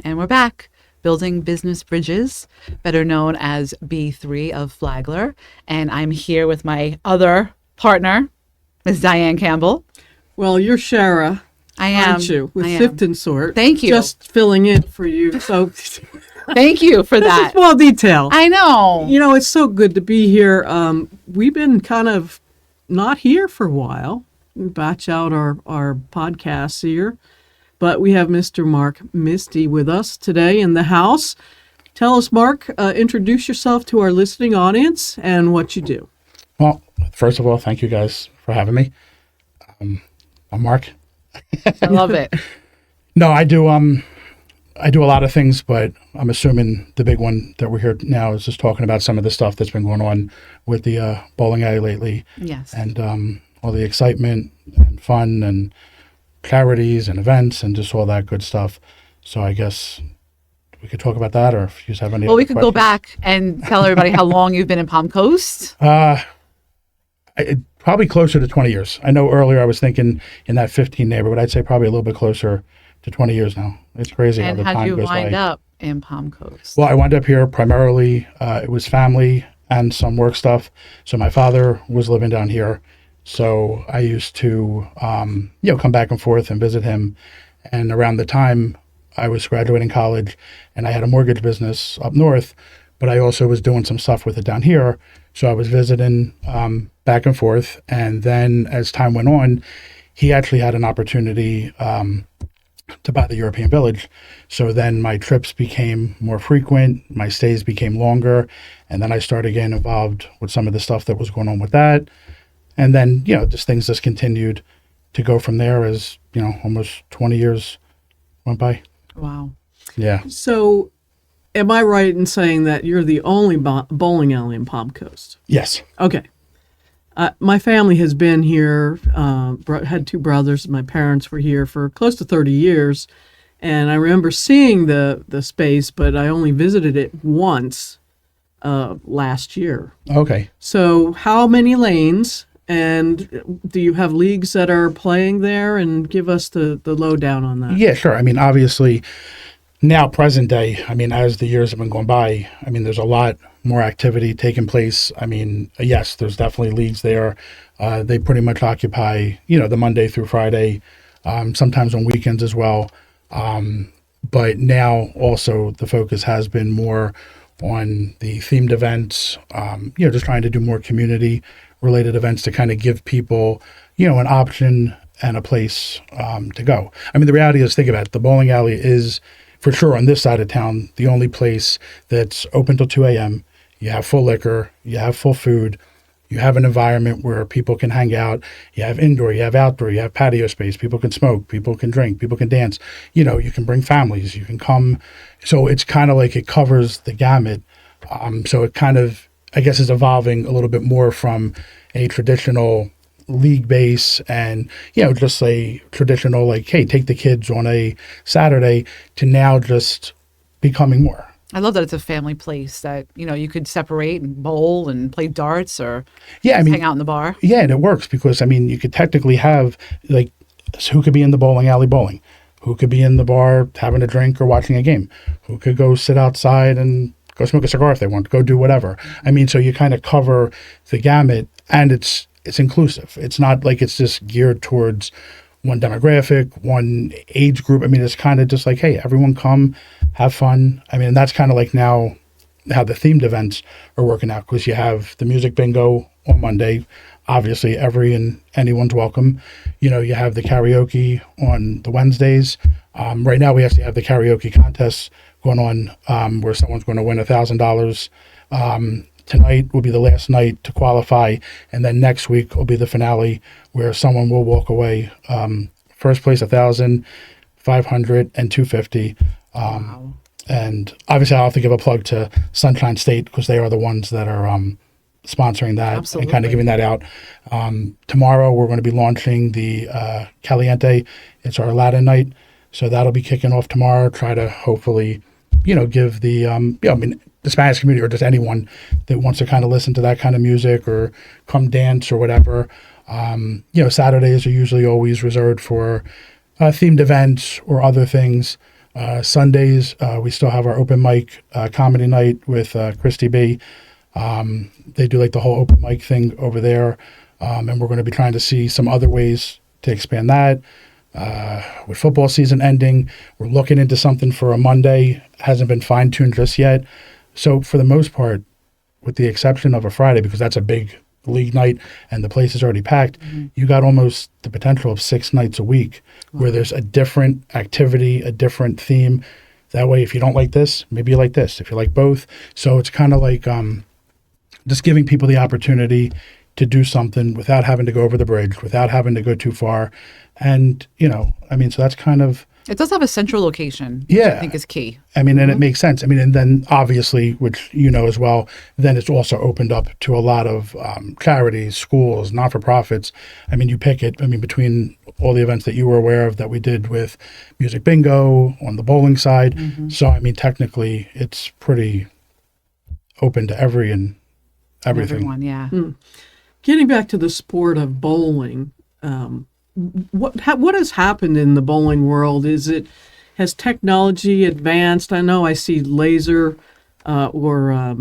And we're back, building business bridges, better known as B3 of Flagler. And I'm here with my other partner, Ms. Diane Campbell. Well, you're Shara, I am. aren't you? With I am. Sift and Sort. Thank you. Just filling in for you. So Thank you for this that. is small detail. I know. You know, it's so good to be here. We've been kind of not here for a while. We batch out our podcasts here. But we have Mr. Mark Mistie with us today in the house. Tell us, Mark, introduce yourself to our listening audience and what you do. Well, first of all, thank you guys for having me. I'm Mark. I love it. No, I do a lot of things, but I'm assuming the big one that we're here now is just talking about some of the stuff that's been going on with the bowling alley lately. Yes. And all the excitement and fun and charities and events and just all that good stuff. So I guess we could talk about that, or if you have any Well, other we could go questions. back and tell everybody how long you've been in Palm Coast. Probably closer to 20 years. I know earlier I was thinking in that 15 neighborhood. I'd say probably a little bit closer to 20 years now. It's crazy how And the how'd time you goes wind by. up in Palm Coast? Well, I wound up here primarily, it was family and some work stuff. So my father was living down here. So I used to, come back and forth and visit him. And around the time I was graduating college and I had a mortgage business up north, but I also was doing some stuff with it down here. So I was visiting back and forth. And then as time went on, he actually had an opportunity to buy the European Village. So then my trips became more frequent, my stays became longer, and then I started getting involved with some of the stuff that was going on with that. And then, just things just continued to go from there as, almost 20 years went by. Wow. Yeah. So am I right in saying that you're the only bowling alley in Palm Coast? Yes. Okay. My family has been here, had two brothers. My parents were here for close to 30 years. And I remember seeing the space, but I only visited it once last year. Okay. So how many lanes, and do you have leagues that are playing there? And give us the lowdown on that. Yeah, sure. I mean, obviously, now present day, as the years have been going by, there's a lot more activity taking place. Yes, there's definitely leagues there. They pretty much occupy, the Monday through Friday, sometimes on weekends as well. But now also the focus has been more on the themed events, just trying to do more community related events to kind of give people, an option and a place to go. The reality is, think about it, the bowling alley is, for sure, on this side of town, the only place that's open till 2 a.m. You have full liquor, you have full food, you have an environment where people can hang out, you have indoor, you have outdoor, you have patio space, people can smoke, people can drink, people can dance, you can bring families, you can come. So it's kind of like it covers the gamut. So it kind of, I guess, is evolving a little bit more from a traditional league base and, just a traditional, like, hey, take the kids on a Saturday, to now just becoming more. I love that it's a family place that, you could separate and bowl and play darts or hang out in the bar. Yeah, and it works because, you could technically have, like, who could be in the bowling alley bowling? Who could be in the bar having a drink or watching a game? Who could go sit outside and go smoke a cigar if they want, go do whatever. So you kind of cover the gamut, and it's inclusive. It's not like it's just geared towards one demographic, one age group. It's kind of just like, hey, everyone come, have fun. And that's kind of like now how the themed events are working out, because you have the music bingo on Monday. Obviously, anyone's welcome. You have the karaoke on the Wednesdays. Right now, we actually have the karaoke contest going on where someone's going to win $1,000. Tonight will be the last night to qualify, and then next week will be the finale where someone will walk away. First place, $1,000, $500, and $250. Wow. And obviously, I'll have to give a plug to Sunshine State, because they are the ones that are sponsoring that. Absolutely. And kind of giving that out. Tomorrow, we're going to be launching the Caliente. It's our Latin night, so that'll be kicking off tomorrow. Try to hopefully, give the the Spanish community, or just anyone that wants to kind of listen to that kind of music or come dance or whatever. Saturdays are usually always reserved for themed events or other things. Sundays, we still have our open mic comedy night with Christy B. They do like the whole open mic thing over there. And we're going to be trying to see some other ways to expand that. With football season ending, we're looking into something for a Monday. Hasn't been fine-tuned just yet. So for the most part, with the exception of a Friday, because that's a big league night and the place is already packed, you got almost the potential of 6 nights a week where there's a different activity, a different theme. That way, if you don't like this, maybe you like this. If you like both. So it's kind of like just giving people the opportunity to do something without having to go over the bridge, without having to go too far. And, so that's kind of... It does have a central location, which Yeah. I think is key. and it makes sense. And then obviously, which as well, then it's also opened up to a lot of charities, schools, not-for-profits. You pick it, between all the events that you were aware of that we did with Music Bingo on the bowling side. So, technically, it's pretty open to everything. Everyone, yeah. Getting back to the sport of bowling, what has happened in the bowling world? Has technology advanced? I know I see laser or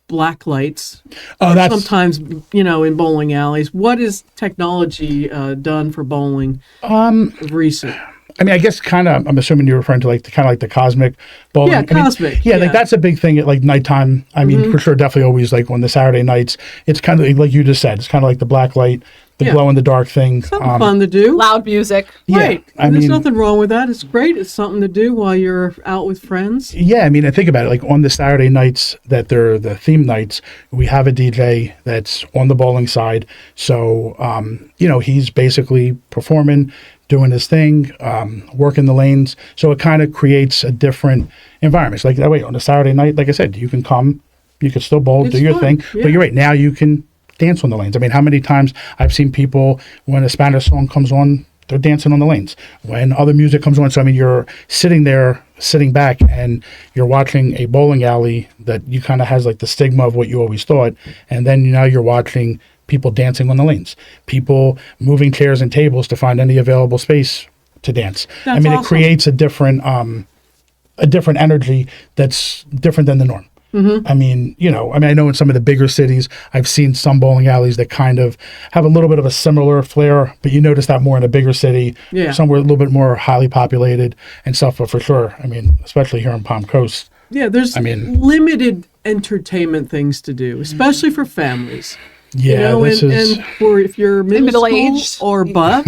black lights That's sometimes, in bowling alleys. What has technology done for bowling of recent? I guess kind of, I'm assuming you're referring to the cosmic bowling. Yeah, cosmic. Yeah, that's a big thing at nighttime. For sure, definitely always on the Saturday nights. It's kind of like you just said, it's kind of like the black light, the glow in the dark thing. Something fun to do. Loud music. Right. There's nothing wrong with that. It's great. It's something to do while you're out with friends. Yeah, and think about it. On the Saturday nights that they're the theme nights, we have a DJ that's on the bowling side. So, he's basically performing, doing his thing, working the lanes. So it kind of creates a different environment. It's like that way on a Saturday night, like I said, you can come, you can still bowl, do your thing. Yeah. But you're right, now you can dance on the lanes. How many times I've seen people, when a Spanish song comes on, they're dancing on the lanes. When other music comes on, so you're sitting back, and you're watching a bowling alley that you kind of has the stigma of what you always thought. And then now you're watching people dancing on the lanes, people moving chairs and tables to find any available space to dance. That's awesome. It creates a different energy that's different than the norm. I know in some of the bigger cities, I've seen some bowling alleys that kind of have a little bit of a similar flair, but you notice that more in a bigger city, somewhere a little bit more highly populated and stuff. But for sure, especially here on Palm Coast. Yeah, there's limited entertainment things to do, especially for families. Yeah, and for if you're middle-aged or above,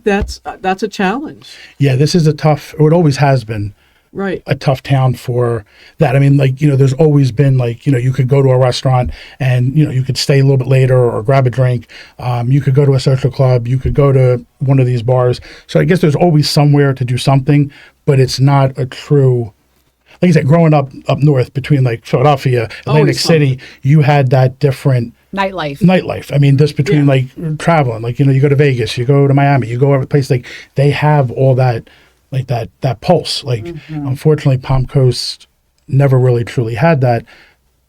that's a challenge. Yeah, this is it always has been. Right. A tough town for that. There's always been you could go to a restaurant and, you could stay a little bit later or grab a drink. You could go to a social club. You could go to one of these bars. So I guess there's always somewhere to do something, but it's not a true, like I said, growing up north between Philadelphia, Atlantic City, you had that different Nightlife. Just between traveling, you go to Vegas, you go to Miami, you go every place, they have all that, that pulse. Unfortunately, Palm Coast never really truly had that.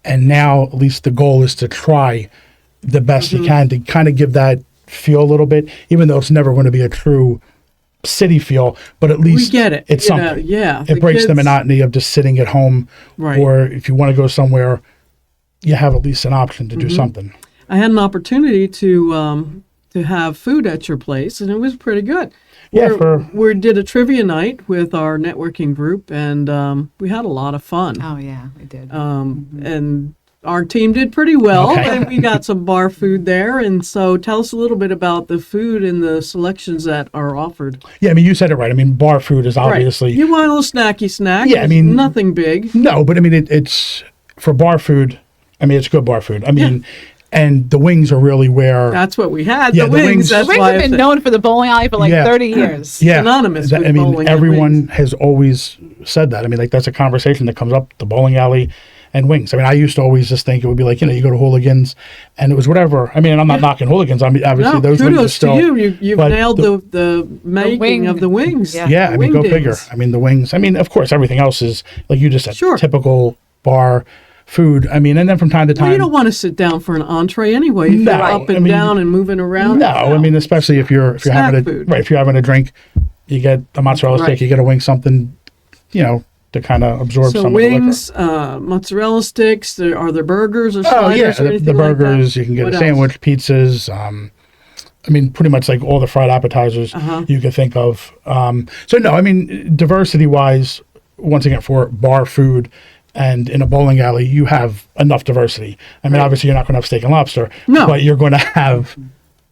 And now at least the goal is to try the best you can to kind of give that feel a little bit, even though it's never going to be a true city feel, but at least we get it. It's something. Yeah. It breaks the monotony of just sitting at home. Right. Or if you want to go somewhere, you have at least an option to do something. I had an opportunity to have food at your place, and it was pretty good. Yeah, we did a trivia night with our networking group, and we had a lot of fun. Oh, yeah, we did. And our team did pretty well, and we got some bar food there. And so tell us a little bit about the food and the selections that are offered. Yeah, you said it right. Bar food is obviously... Right. You want a little snacky snack. Yeah, nothing big. No, but it's... For bar food, it's good bar food. And the wings are really where... That's what we had. Yeah, the wings. The wings have been known for the bowling alley for 30 years. Yeah. Synonymous with bowling. Everyone has always said that. that's a conversation that comes up, the bowling alley and wings. I used to always just think it would be you go to Hooligans and it was whatever. I'm not knocking Hooligans. Obviously those wings are still... to you. You've nailed the making of the wings. Yeah, go figure. The wings. Of course, everything else is, like you just said, typical bar food. And then from time to time... Well, you don't want to sit down for an entree anyway. If you're up and down and moving around. No, especially if you're having a drink, you get a mozzarella stick, you get a wing, something to kind of absorb So some wings, of the liquor. mozzarella sticks. Are there burgers or Oh yeah, sliders or the anything burgers. like that? You can get What a else? sandwich, pizzas. I mean, pretty much like all the fried appetizers you could think of. So no, I mean, diversity-wise, once again, for bar food and in a bowling alley, you have enough diversity. I mean, obviously, you're not going to have steak and lobster, No. but you're going to have,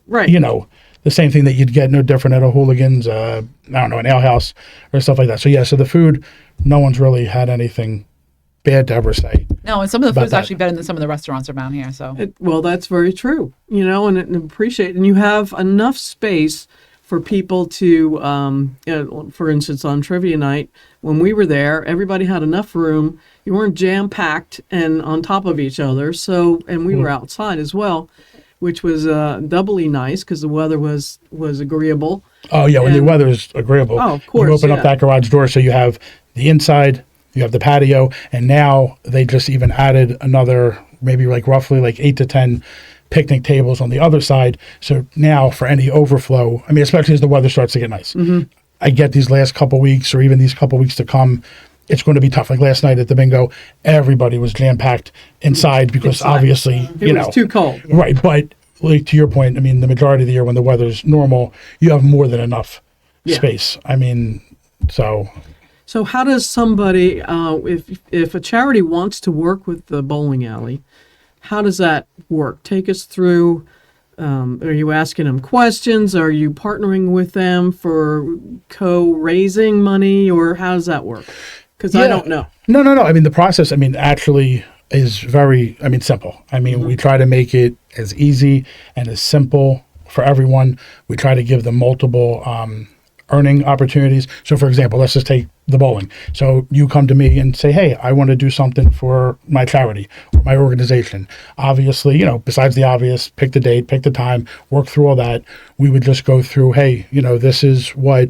Right. the same thing that you'd get no different at a Hooligans, I don't know, an ale house or stuff like that. So yeah, so the food, no one's really had anything bad to ever say. No, and some of the About food's that. actually better than some of the restaurants around here. So Well, that's very true. And appreciate, and you have enough space for people to, for instance, on trivia night when we were there, everybody had enough room. You weren't jam packed and on top of each other. So, and we were outside as well, which was doubly nice because the weather was agreeable. Oh yeah, when the And- weather's agreeable, Oh, of course, you open yeah. up that garage door, so you have the inside, you have the patio, and now they just even added another, maybe like roughly like 8 to 10 picnic tables on the other side. So now for any overflow, I mean, especially as the weather starts to get nice, I get these last couple weeks or even these couple weeks to come. It's going to be tough. Like last night at the bingo, everybody was jam packed inside because Inside. obviously, It was too cold. right. But like to your point, I mean, the majority of the year when the weather's normal, you have more than enough Yeah. space. I mean, so So how does somebody, if a charity wants to work with the bowling alley, how does that work? Take us through. Are you asking them questions? Are you partnering with them for co-raising money, or how does that work? Because I Yeah. don't know. No. I mean, the process, I mean, actually is very, I mean, simple. I mean, we try to make it as easy and as simple for everyone. We try to give them multiple earning opportunities. So, for example, let's just take the bowling. So you come to me and say, hey, I want to do something for my charity or my organization. Obviously, besides the obvious, pick the date, pick the time, work through all that. We would just go through, hey, this is what,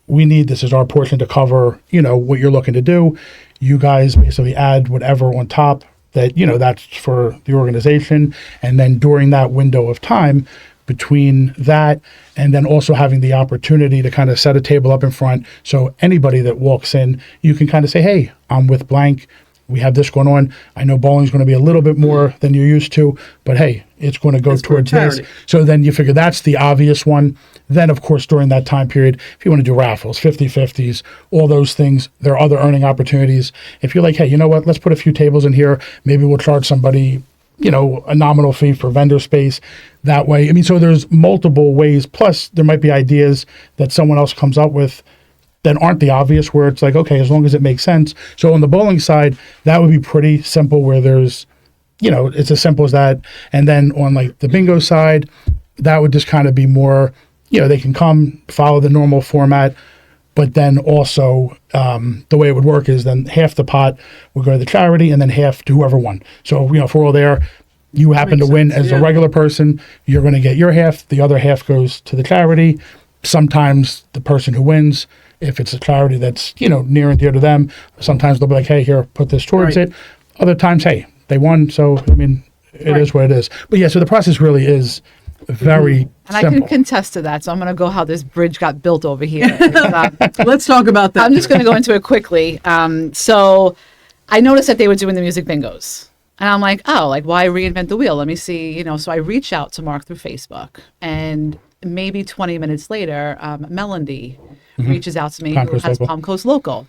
we need. This is our portion to cover, what you're looking to do. You guys basically add whatever on top that, that's for the organization. And then during that window of time, between that and then also having the opportunity to kind of set a table up in front. So anybody that walks in, you can kind of say, hey, I'm with blank. We have this going on. I know bowling's going to be a little bit more than you're used to, but hey, it's going to go It's for towards this. charity. So then you figure that's the obvious one. Then, of course, during that time period, if you want to do raffles, 50-50s, all those things, there are other earning opportunities. If you're like, hey, you know what, let's put a few tables in here. Maybe we'll charge somebody, a nominal fee for vendor space that way. I mean, so there's multiple ways. Plus, there might be ideas that someone else comes up with that aren't the obvious, where it's like, okay, as long as it makes sense. So on the bowling side, that would be pretty simple, where there's, it's as simple as that. And then on like the bingo side, that would just kind of be more, they can come, follow the normal format, but then also the way it would work is then half the pot would go to the charity and then half to whoever won. So, if we're all there, you happen to Makes win sense, as yeah. a regular person, you're going to get your half, the other half goes to the charity. Sometimes the person who wins, if it's a charity that's, near and dear to them, sometimes they'll be like, hey, here, put this towards Right. it. Other times, hey, they won. So, I mean, it Right. is what it is. But yeah, so the process really is very and I simple. can contest to that. So I'm going to go how this bridge got built over here. It's, Let's talk about that. I'm just going to go into it quickly. So I noticed that they were doing the music bingos. And I'm like, oh, like, why reinvent the wheel? Let me see, So I reach out to Mark through Facebook. And maybe 20 minutes later, Melody reaches out to me, Palm who Coast has Local. Palm Coast Local.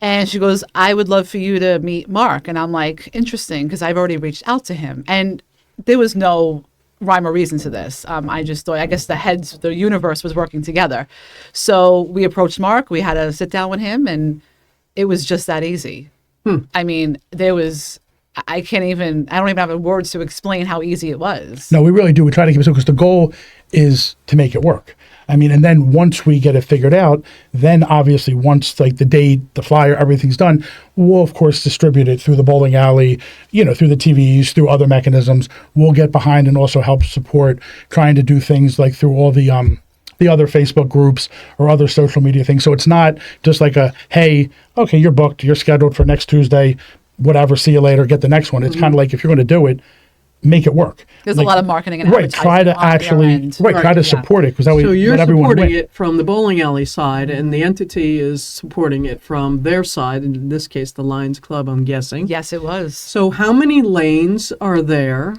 And she goes, I would love for you to meet Mark. And I'm like, interesting, because I've already reached out to him. And there was no rhyme or reason to this. I just thought, I guess the universe was working together. So we approached Mark. We had a sit down with him, and it was just that easy. I mean, I don't even have the words to explain how easy it was. No, we really do. We try to keep it simple because the goal is to make it work. I mean, and then once we get it figured out, then obviously once like the date, the flyer, everything's done, we'll of course distribute it through the bowling alley, through the TVs, through other mechanisms. We'll get behind and also help support trying to do things like through all the other Facebook groups or other social media things. So it's not just like hey, okay, you're booked, you're scheduled for next Tuesday, whatever, see you later, get the next one. It's kind of like if you're going to do it, make it work. There's Like, a lot of marketing and right. Try to actually try to Yeah. support it because that way So you're let everyone supporting win. it from the bowling alley side, and the entity is supporting it from their side, and in this case, the Lions Club, I'm guessing. Yes, it was. So how many lanes are there?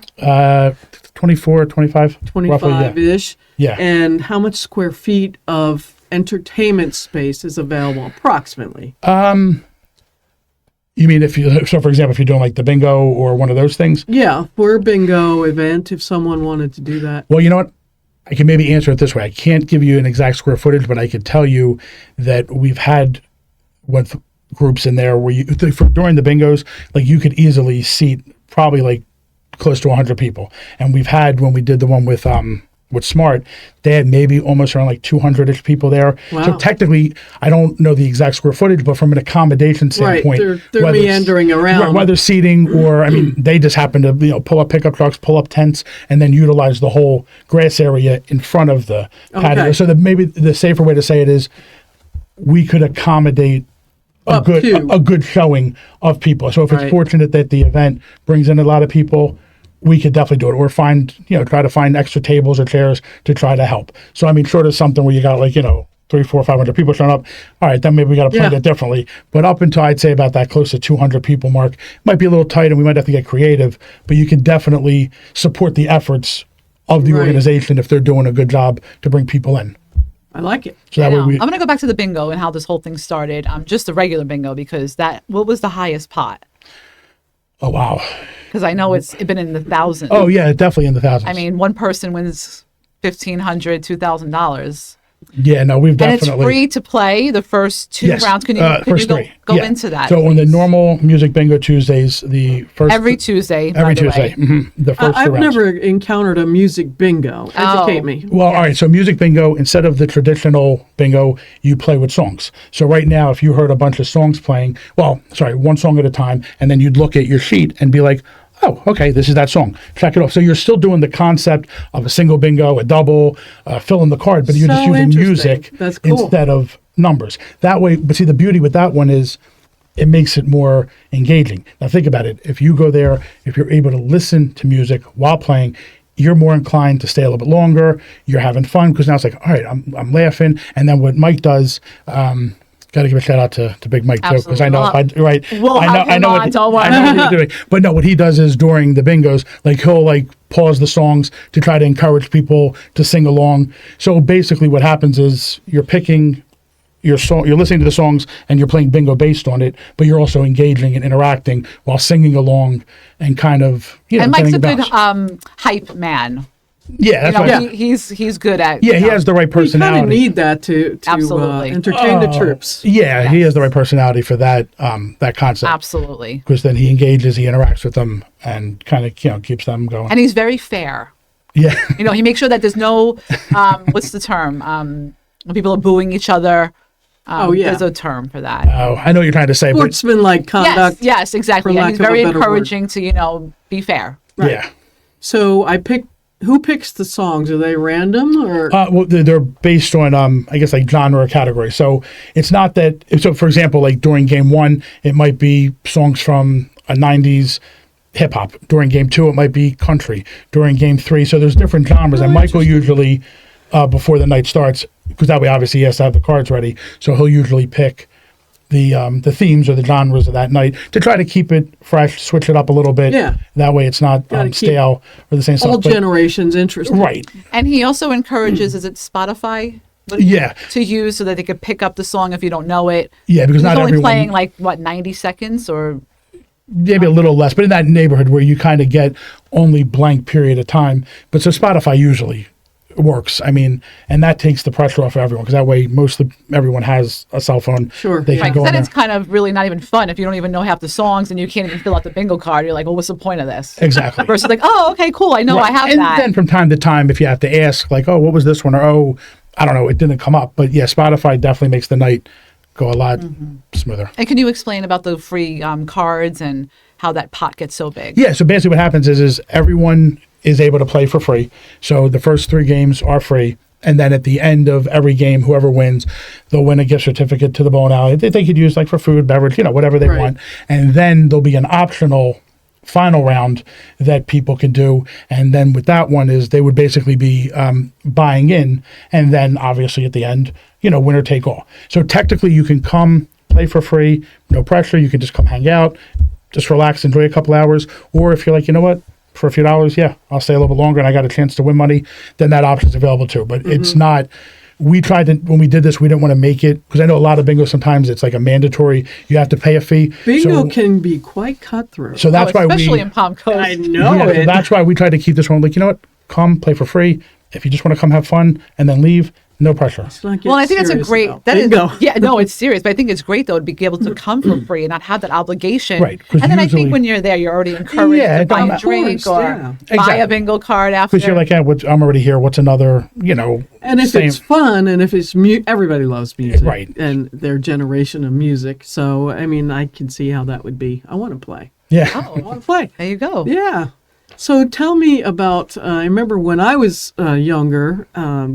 24, 25, roughly, yeah. 25-ish. Yeah. And how much square feet of entertainment space is available, approximately? You mean so for example, if you're doing like the bingo or one of those things? Yeah, for a bingo event, if someone wanted to do that. Well, you know what? I can maybe answer it this way. I can't give you an exact square footage, but I could tell you that we've had with groups in there where during the bingos, like you could easily seat probably like close to 100 people. And we've had, when we did the one with Smart, they had maybe almost around like 200-ish people there. Wow. So technically, I don't know the exact square footage, but from an accommodation standpoint, they're whether meandering around. whether seating or, I mean, they just happen to pull up pickup trucks, pull up tents, and then utilize the whole grass area in front of the patio. Okay. So that maybe the safer way to say it is, we could accommodate a good showing of people. So if it's Right. fortunate that the event brings in a lot of people, we could definitely do it, or try to find extra tables or chairs to try to help. So I mean, short of something where you got 300, 400, 500 people showing up, all right, then maybe we got to plan it differently. But up until I'd say about that close to 200 people mark, might be a little tight, and we might have to get creative. But you can definitely support the efforts of the Right. organization if they're doing a good job to bring people in. I like it. So that way we. I'm going to go back to the bingo and how this whole thing started. Just the regular bingo, because what was the highest pot? Oh wow. Because I know it's been in the thousands. Oh yeah, definitely in the thousands. I mean, one person wins $1,500, $2,000. Yeah, no, we've And it's definitely. free to play the first two Yes, rounds. Can you first go, three. go Yeah. into that? So on the please? normal Music Bingo Tuesdays, the first Every Tuesday. by every the way. Tuesday, the first I've two rounds. never encountered a music bingo. Educate me. Well, all right. So music bingo, instead of the traditional bingo, you play with songs. So right now, if you heard a bunch of songs playing, one song at a time, and then you'd look at your sheet and be like, oh, okay, this is that song. Check it off. So you're still doing the concept of a single bingo, a double, fill in the card, but you're just So using interesting. music That's cool. instead of numbers. That way, but see, the beauty with that one is it makes it more engaging. Now think about it. If you go there, if you're able to listen to music while playing, you're more inclined to stay a little bit longer. You're having fun because now it's like, all right, I'm laughing. And then what Mike does, got to give a shout out to Big Mike too, because I know, Absolutely. We'll have him on, don't worry. I know what he's doing. But no, what he does is during the bingos, he'll pause the songs to try to encourage people to sing along. So basically, what happens is you're picking your song, you're listening to the songs, and you're playing bingo based on it, but you're also engaging and interacting while singing along and kind of And Mike's getting a good bounce. hype man. Yeah, that's right. He's good at. Yeah, he has the right You kind personality. of need that to Absolutely. entertain the troops. Yeah, he has the right personality for that that concept. Absolutely. Because then he engages, he interacts with them, and kind of keeps them going. And he's very fair. Yeah, He makes sure that there's no what's the term? When people are booing each other. There's a term for that. oh, I know what you're trying to say, but Sportsmanlike conduct. Yes, exactly. for And lack he's of a very better word. encouraging to be fair. yeah. So who picks the songs? Are they random or? Well, they're based on, I guess, genre or category. So it's not that. So, for example, during game one, it might be songs from a '90s hip hop. During game two, it might be country. During game three, so there's different genres. And Michael usually, before the night starts, because that way obviously he has to have the cards ready. So he'll usually pick the themes or the genres of that night to try to keep it fresh, switch it up a little bit. Yeah. That way it's not Gotta keep stale or the same all stuff. But- generations interested. right. And he also encourages, is it Spotify? Yeah. To use so that they could pick up the song if you don't know it. Yeah, because He's not only everyone. playing 90 seconds or. Maybe a little less, but in that neighborhood where you kind of get only blank period of time. But so Spotify usually works. I mean, and that takes the pressure off everyone because that way everyone has a cell phone. Sure, They yeah. can Right, go 'cause on then there. it's kind of really not even fun if you don't even know half the songs and you can't even fill out the bingo card. You're like, well, what's the point of this? Exactly. Versus oh, okay, cool. I know Right. I have and that. then from time to time, if you have to ask, oh, what was this one? Or, oh, I don't know, it didn't come up. But yeah, Spotify definitely makes the night go a lot smoother. And can you explain about the free cards and how that pot gets so big? Yeah, so basically what happens is everyone is able to play for free. So the first 3 games are free. And then at the end of every game, whoever wins, they'll win a gift certificate to the bowling alley. They could use for food, beverage, whatever they Right. want. And then there'll be an optional final round that people can do. And then with that one is they would basically be buying in, and then obviously at the end, winner take all. So technically you can come play for free, no pressure. You can just come hang out, just relax, enjoy a couple hours. Or if you're like, you know what, for a few dollars, yeah, I'll stay a little bit longer and I got a chance to win money, then that option's available too. But it's not, we tried to, when we did this, we didn't want to make it, because I know a lot of bingo sometimes it's like a mandatory, you have to pay a fee. Bingo can be quite cutthroat. So that's why especially in Palm Coast. I know yeah, it. so that's why we tried to keep this one like, you know what, come play for free. If you just want to come have fun and then leave, no pressure. Well, I think that's a great. Bingo. Yeah, no, it's serious, but I think it's great though to be able to come for free and not have that obligation. Right, And 'cause then I usually- think when you're there, you're already encouraged to buy a of drink course, or yeah. buy Exactly. a bingo card after. Because you're like, yeah, I'm already here. What's another, And if same- it's fun, and if it's everybody loves music, Right. And their generation of music. So I mean, I can see how that would be. I want to play. yeah. I want to play. There you go. Yeah. So tell me about. I remember when I was younger,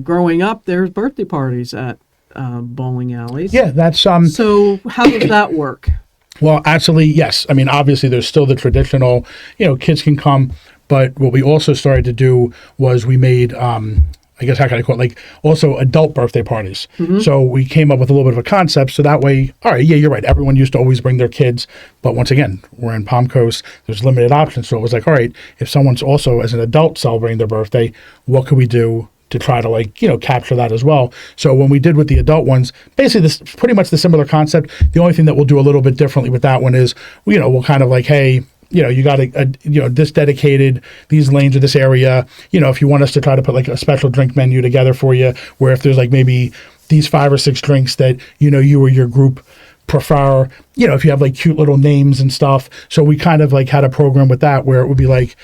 growing up. There's birthday parties at bowling alleys. Yeah, that's So how does that work? well, actually, yes. I mean, obviously, there's still the traditional, kids can come, but what we also started to do was we made, I guess, how can I call it, like also adult birthday parties. So we came up with a little bit of a concept, so that way, all right, yeah, you're right. Everyone used to always bring their kids, but once again, we're in Palm Coast. There's limited options, so it was like, all right, if someone's also as an adult celebrating their birthday, what could we do to try to capture that as well? So when we did with the adult ones, basically this pretty much the similar concept. The only thing that we'll do a little bit differently with that one is, we'll kind of like, hey, you got this dedicated, these lanes or this area, if you want us to try to put like a special drink menu together for you, where if there's like maybe these 5 or 6 drinks that, you or your group prefer, if you have like cute little names and stuff. So we kind of like had a program with that where it would be like,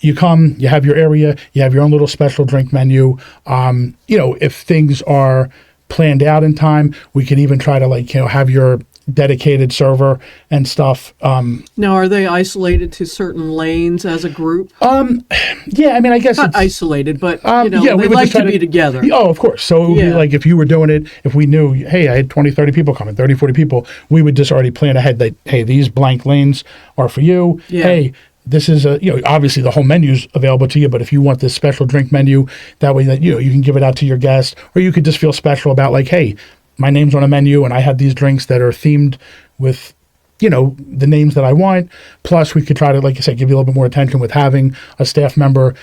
you come, you have your area, you have your own little special drink menu. If things are planned out in time, we can even try to have your dedicated server and stuff. Now, are they isolated to certain lanes as a group? Yeah, I mean, I guess Not it's isolated, but yeah, we they would like just try to be together. Oh, of course. So it would be Yeah. like if you were doing it, if we knew, hey, I had 20, 30 people coming, 30, 40 people, we would just already plan ahead that, hey, these blank lanes are for you. Yeah. Hey, this is obviously the whole menu's available to you, but if you want this special drink menu, that way that, you can give it out to your guests, or you could just feel special about like, hey, my name's on a menu and I have these drinks that are themed with, the names that I want. Plus we could try to, like I said, give you a little bit more attention with having a staff member,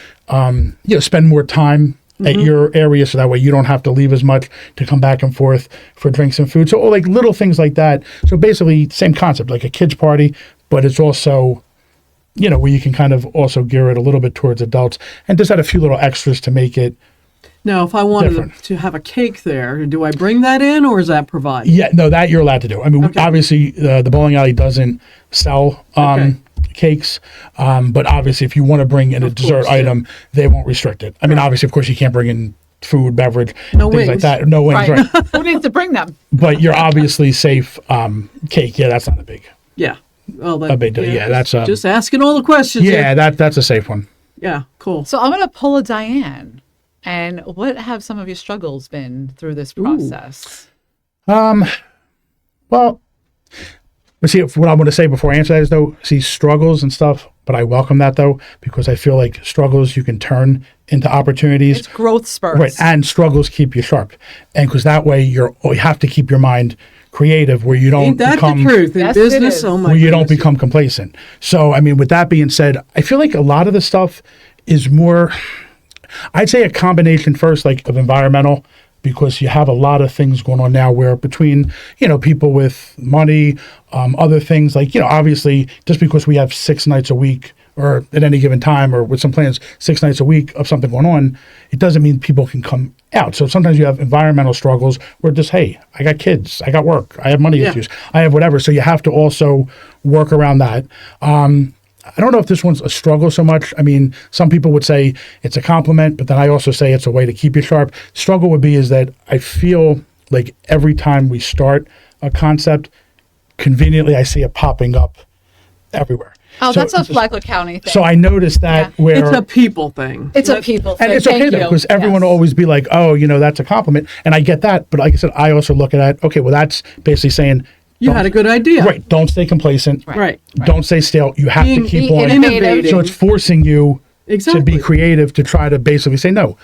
spend more time at your area, so that way you don't have to leave as much to come back and forth for drinks and food. So like little things like that. So basically same concept, like a kids party, but it's also, where you can kind of also gear it a little bit towards adults and just add a few little extras to make it. Now, if I wanted Different. to have a cake there, do I bring that in, or is that provided? Yeah, no, that you're allowed to do. I mean, Okay. obviously the bowling alley doesn't sell Okay. cakes, but obviously if you want to bring in a Of dessert course, yeah. item, they won't restrict it. I mean, obviously, of course, you can't bring in food, beverage, No things like wings. that. No wings, Right. right? Who needs to bring them? But you're obviously safe. Cake, yeah, that's not a big. Yeah. Well, A big deal. Yeah, that's, just asking all the questions. Yeah, here. that's a safe one. Yeah. Cool. So I'm going to pull a Diane. And what have some of your struggles been through this process? Well, but see, what I want to say before I answer that is, though, see, struggles and stuff, but I welcome that, though, because I feel like struggles you can turn into opportunities. It's growth spurts. Right, and struggles keep you sharp. And because that way you have to keep your mind creative, where you don't Ain't that become the truth in Yes, it business? is. Oh my where you don't goodness. become complacent. So, I mean, with that being said, I feel like a lot of the stuff is more, I'd say a combination first, like of environmental, because you have a lot of things going on now where between, people with money, other things like, obviously just because we have 6 nights a week or at any given time or with some plans, 6 nights a week of something going on, it doesn't mean people can come out. So sometimes you have environmental struggles where just, hey, I got kids, I got work, I have money Yeah. issues, I have whatever. So you have to also work around that. I don't know if this one's a struggle so much. I mean, some people would say it's a compliment, but then I also say it's a way to keep you sharp. Struggle would be is that I feel like every time we start a concept, conveniently I see it popping up everywhere. Oh, So that's a it's- Flagler County thing. So I noticed that Yeah. where It's a people thing. It's a people thing. and it's Thank okay though, you. because everyone will Yes. always be like, oh, that's a compliment. And I get that. But like I said, I also look at that, okay, well, that's basically saying, You had a good idea. Right. Don't stay complacent. Right. Don't stay stale. You have to keep on. innovative. So it's forcing you Exactly. to be creative, to try to basically say, no,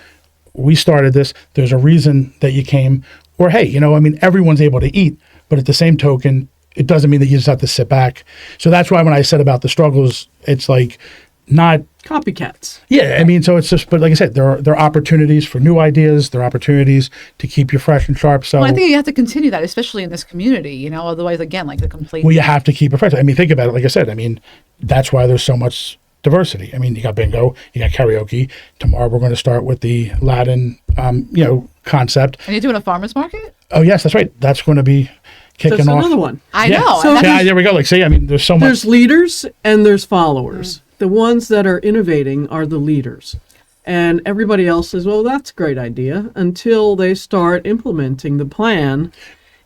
we started this. There's a reason that you came. Or, hey, everyone's able to eat. But at the same token, it doesn't mean that you just have to sit back. So that's why when I said about the struggles, it's like not Copycats. Yeah, I mean, so it's just, but like I said, there are opportunities for new ideas. There are opportunities to keep you fresh and sharp. So Well, I think you have to continue that, especially in this community. Otherwise, again, like the complete. well, you have to keep it fresh. I mean, think about it. Like I said, I mean, that's why there's so much diversity. I mean, you got bingo, you got karaoke. Tomorrow we're going to start with the Latin, concept. And you're doing a farmer's market? Oh yes, that's right. That's going to be kicking That's off. another one. I Yeah. know. So and that's- Yeah, there we go. Like, see, I mean, there's so much. There's leaders and there's followers. The ones that are innovating are the leaders. And everybody else says, well, that's a great idea, until they start implementing the plan.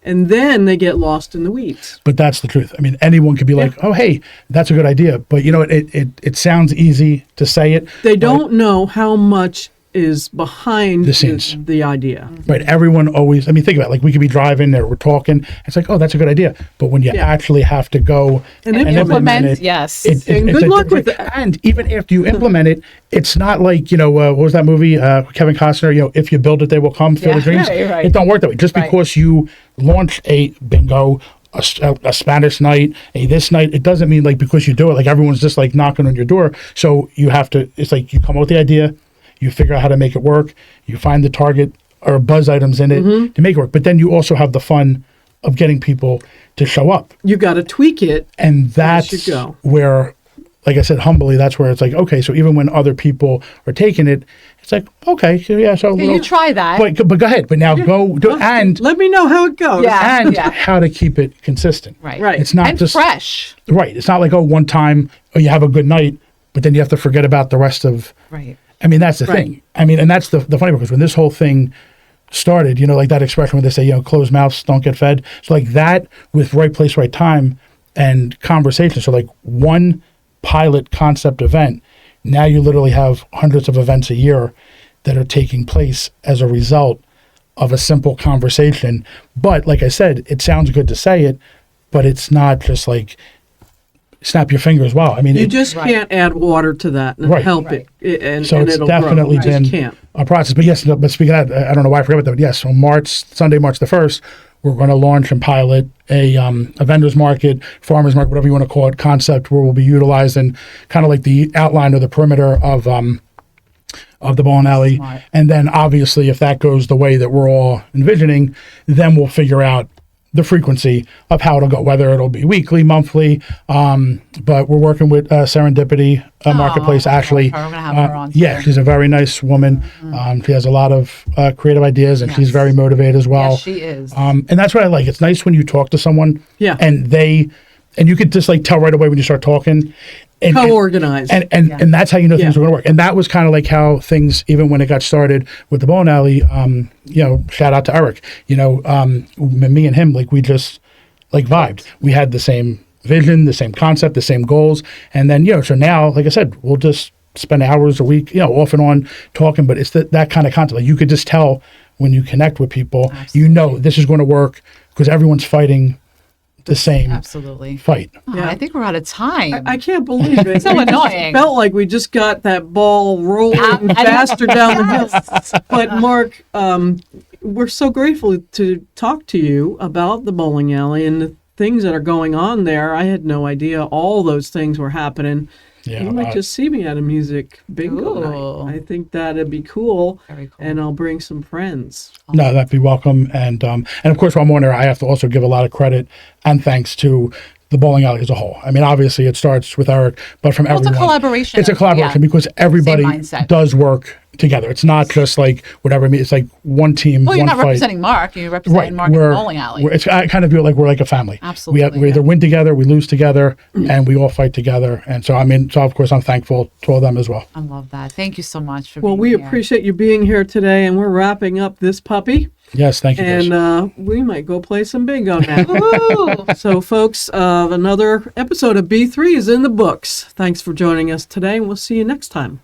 And then they get lost in the weeds. But that's the truth. I mean, anyone could be like, "Oh, hey, that's a good idea," but it sounds easy to say it. They don't know how much is behind The scenes. the idea. Right. Everyone always, I mean, think about it. Like, we could be driving there, we're talking. It's like, oh, that's a good idea. But when you Yeah. actually have to go And and implement, it, yes. And it's good a luck with different- that. And even after you implement it, it's not like, what was that movie? Kevin Costner, if you build it, they will come, Field of Yeah, Dreams. right. It don't work that way. Just Right. because you launch a bingo, a Spanish night, this night, it doesn't mean like because you do it, like everyone's just like knocking on your door. So you have to, it's like you come up with the idea, you figure out how to make it work, you find the target or buzz items in it Mm-hmm. to make it work. But then you also have the fun of getting people to show up. You got to tweak it. And that's you go. where, like I said, humbly, that's where it's like, okay, so even when other people are taking it, it's like, okay, so yeah, so Yeah, you try that. but go ahead. But now go do and Let me know how it goes. Yeah. and how to keep it consistent. Right. Right. It's not and just fresh. right. It's not like, oh, one time, oh, you have a good night, but then you have to forget about the rest of. Right. I mean, that's the Right. thing. I mean, and that's the funny because when this whole thing started, like that expression where they say, closed mouths don't get fed. So like that with right place, right time and conversation. So like one pilot concept event, now you literally have hundreds of events a year that are taking place as a result of a simple conversation. But like I said, it sounds good to say it, but it's not just like snap your fingers. Wow. I mean, You just can't add water to that and Right. help it. And, so and it's it'll definitely grow. You been just can't. a process. But yes, but speaking of that, I don't know why I forgot about that. But yes, on Sunday, March the 1st, we're going to launch and pilot a vendor's market, farmer's market, whatever you want to call it, concept where we'll be utilizing kind of like the outline or the perimeter of the bowling alley. Smart. And then obviously if that goes the way that we're all envisioning, then we'll figure out the frequency of how it'll go, whether it'll be weekly, monthly. But we're working with Serendipity Marketplace, Ashley. We're going to have her on. Yeah, soon. she's a very nice woman. She has a lot of creative ideas, and she's Yes. very motivated as well. Yes, she is. And that's what I like. It's nice when you talk to someone, Yeah. and you could just like tell right away when you start talking. And, Co-organized. and that's how you know things Yeah. are going to work. And that was kind of like how things, even when it got started with the bowling alley, shout out to Eric, me and him, like we just like vibed. We had the same vision, the same concept, the same goals. And then, so now, like I said, we'll just spend hours a week, off and on talking, but it's that kind of concept. Like you could just tell when you connect with people, this is going to work because everyone's fighting the same Absolutely. fight. Oh, Yeah. I think we're out of time. I can't believe it. So We just annoying. Felt like we just got that ball rolling I- faster down the hill. Yes. But Mark, we're so grateful to talk to you about the bowling alley and the things that are going on there. I had no idea all those things were happening. Yeah, You might just see me at a music bingo Ooh. night. I think that'd be cool. Very cool. And I'll bring some friends. No, that'd be welcome. And of course, while I'm on there, I have to also give a lot of credit and thanks to the bowling alley as a whole. I mean, obviously it starts with Eric, but from Well, it's a everyone. collaboration. It's a collaboration because everybody mindset. does work together. It's not just like whatever. I mean, it's like one team, Well, you're one not fight. representing Mark. You're representing Mark in the bowling alley. I kind of feel like we're like a family. Absolutely, We either yeah. win together, we lose together, and we all fight together. And so, of course, I'm thankful to all them as well. I love that. Thank you so much for Well, being we here. appreciate you being here today, and we're wrapping up this puppy. Yes, thank you, guys. And we might go play some bingo now. Woo! So, folks, another episode of B3 is in the books. Thanks for joining us today, and we'll see you next time.